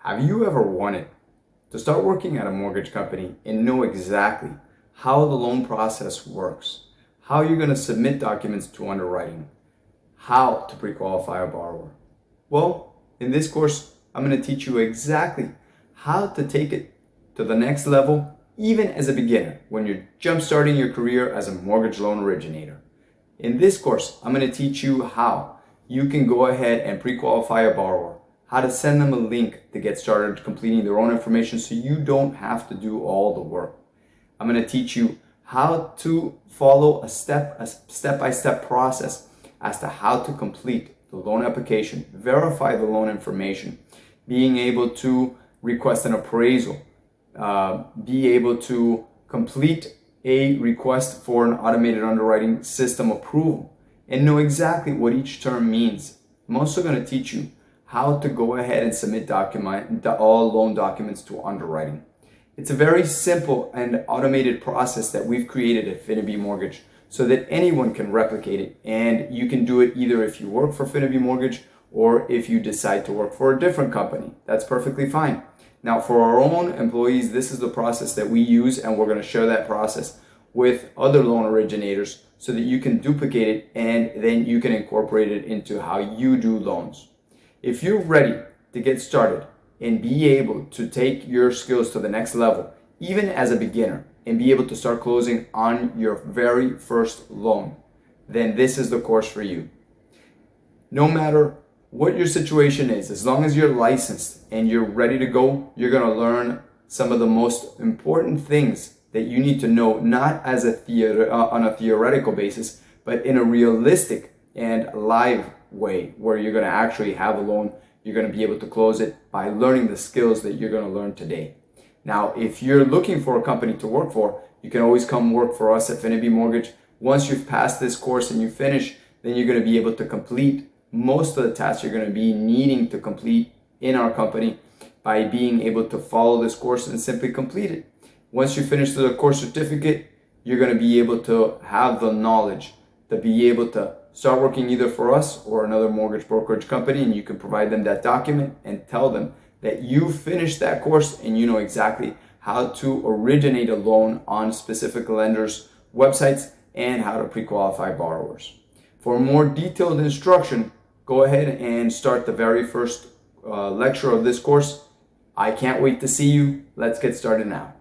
Have you ever wanted to start working at a mortgage company and know exactly how the loan process works, how you're going to submit documents to underwriting, how to pre-qualify a borrower? Well, in this course, I'm going to teach you exactly how to take it to the next level, even as a beginner, when you're jumpstarting your career as a mortgage loan originator. In this course, I'm going to teach you how you can go ahead and pre-qualify a borrower, how to send them a link to get started completing their own information so you don't have to do all the work. I'm going to teach you how to follow a step-by-step process as to how to complete the loan application, verify the loan information, being able to request an appraisal, be able to complete a request for an automated underwriting system approval, and know exactly what each term means. I'm also going to teach you how to go ahead and submit all loan documents to underwriting. It's a very simple and automated process that we've created at Finity Mortgage so that anyone can replicate it, and you can do it either if you work for Finity Mortgage or if you decide to work for a different company. That's perfectly fine. Now, for our own employees, this is the process that we use, and we're going to share that process with other loan originators so that you can duplicate it and then you can incorporate it into how you do loans. If you're ready to get started and be able to take your skills to the next level, even as a beginner, and be able to start closing on your very first loan, then this is the course for you. No matter what your situation is, as long as you're licensed and you're ready to go, you're going to learn some of the most important things that you need to know, not as on a theoretical basis, but in a realistic and live way where you're going to actually have a loan. You're going to be able to close it by learning the skills that you're going to learn today. Now, if you're looking for a company to work for, you can always come work for us at Finity Mortgage. Once you've passed this course and you finish, then you're going to be able to complete most of the tasks you're going to be needing to complete in our company by being able to follow this course and simply complete it. Once you finish the course certificate, you're going to be able to have the knowledge to be able to start working either for us or another mortgage brokerage company, and you can provide them that document and tell them that you finished that course and you know exactly how to originate a loan on specific lenders' websites and how to pre-qualify borrowers. For more detailed instruction, go ahead and start the very first lecture of this course. I can't wait to see you. Let's get started now.